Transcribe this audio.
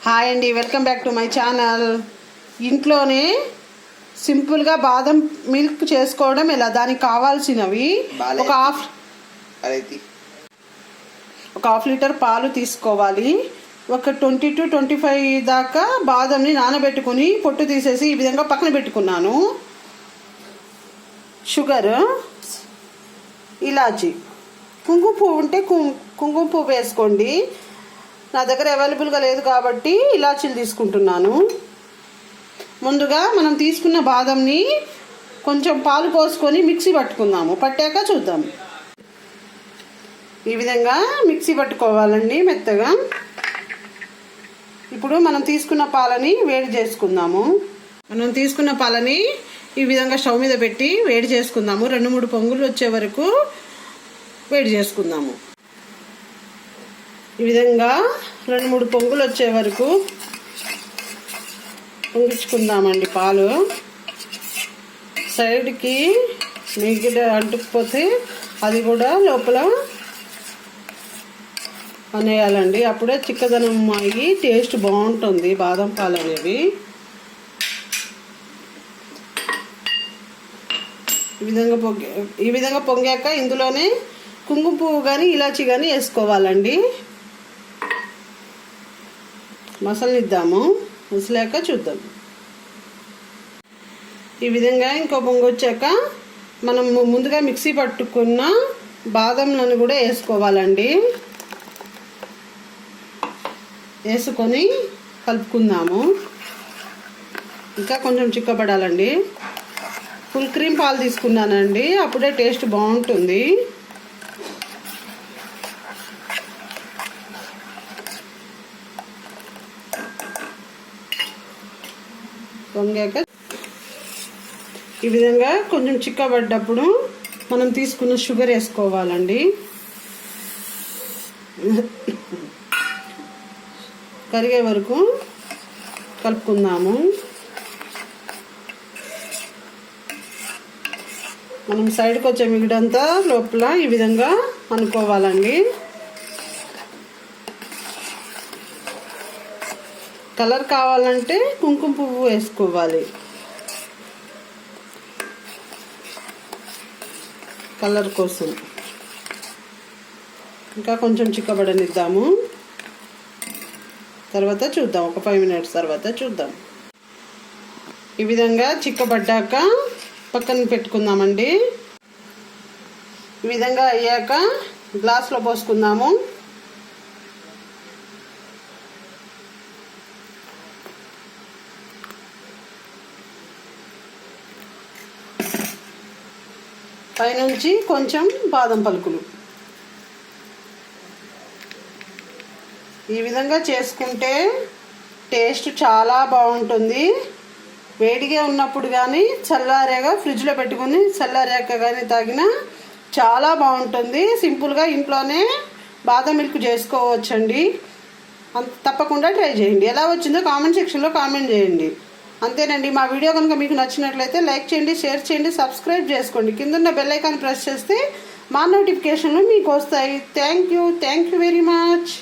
Hi అండి, welcome back to my channel. ఇంట్లోనే సింపుల్గా బాదం మిల్క్ చేసుకోవడం ఎలా, దానికి కావాల్సినవి ఒక హాఫ్ లీటర్ పాలు తీసుకోవాలి. ఒక 20 to 25 దాకా బాదంని నానబెట్టుకుని పొట్టు తీసేసి ఈ విధంగా పక్కన పెట్టుకున్నాను. షుగర్, ఇలాచి, కుంకుమ పువ్వు ఉంటే కుంకుమ పువ్వు వేసుకోండి. నా దగ్గర అవైలబుల్గా లేదు కాబట్టి ఇలాచీలు తీసుకుంటున్నాను. ముందుగా మనం తీసుకున్న బాదంని కొంచెం పాలు పోసుకొని మిక్సీ పట్టుకుందాము. పట్టాక చూద్దాం. ఈ విధంగా మిక్సీ పట్టుకోవాలండి మెత్తగా. ఇప్పుడు మనం తీసుకున్న పాలని వేడి చేసుకుందాము. మనం తీసుకున్న పాలని ఈ విధంగా స్టవ్ మీద పెట్టి వేడి చేసుకుందాము. 2-3 పొంగులు వచ్చే వరకు వేడి చేసుకుందాము. ఈ విధంగా 2-3 పొంగులు వచ్చే వరకు పొంగించుకుందామండి. పాలు సైడ్కి మిగిలిన అంటుకుపోతే అది కూడా లోపల అనేయాలండి. అప్పుడే చిక్కదనం అయ్యి టేస్ట్ బాగుంటుంది బాదం పాలు అనేవి. ఈ విధంగా పొంగాక ఇందులోనే కుంకుమ పువ్వు కానీ ఇలాచి కానీ వేసుకోవాలండి. మసలనిద్దాము. మసలాక చూద్దాం. ఈ విధంగా ఇంకో పొంగు వచ్చాక మనం ముందుగా మిక్సీ పట్టుకున్న బాదంలను కూడా వేసుకోవాలండి. వేసుకొని కలుపుకుందాము. ఇంకా కొంచెం చిక్కబడాలండి. ఫుల్ క్రీమ్ పాలు తీసుకున్నానండి, అప్పుడే టేస్ట్ బాగుంటుంది. పొంగాక ఈ విధంగా కొంచెం చిక్కబడ్డప్పుడు మనం తీసుకున్న షుగర్ వేసుకోవాలండి. కరిగే వరకు కలుపుకుందాము. మనం సైడ్కి వచ్చే మిగిడంతా లోపల ఈ విధంగా అనుకోవాలండి. కలర్ కావాలంటే కుంకుమ పువ్వు వేసుకోవాలి కలర్ కోసం. ఇంకా కొంచెం చిక్కబడనిద్దాము. తర్వాత చూద్దాం. ఒక 5 minutes తర్వాత చూద్దాం. ఈ విధంగా చిక్కబడ్డాక పక్కన పెట్టుకుందామండి. ఈ విధంగా అయ్యాక గ్లాస్లో పోసుకుందాము. పైనుంచి కొంచెం బాదం పలుకులు. ఈ విధంగా చేసుకుంటే టేస్ట్ చాలా బాగుంటుంది. వేడిగా ఉన్నప్పుడు కానీ చల్లారాక ఫ్రిడ్జ్లో పెట్టుకుని చల్లారాక కానీ తాగినా చాలా బాగుంటుంది. సింపుల్గా ఇంట్లోనే బాదం మిల్క్ చేసుకోవచ్చండి. తప్పకుండా ట్రై చేయండి. ఎలా వచ్చిందో కామెంట్ సెక్షన్లో కామెంట్ చేయండి. అంతేనండి. మా వీడియో కనుక మీకు నచ్చినట్లయితే లైక్ చేయండి, షేర్ చేయండి, సబ్స్క్రైబ్ చేసుకోండి. కిందున్న బెల్ ఐకాన్ ప్రెస్ చేస్తే మా నోటిఫికేషన్లు మీకు వస్తాయి. Thank you very much.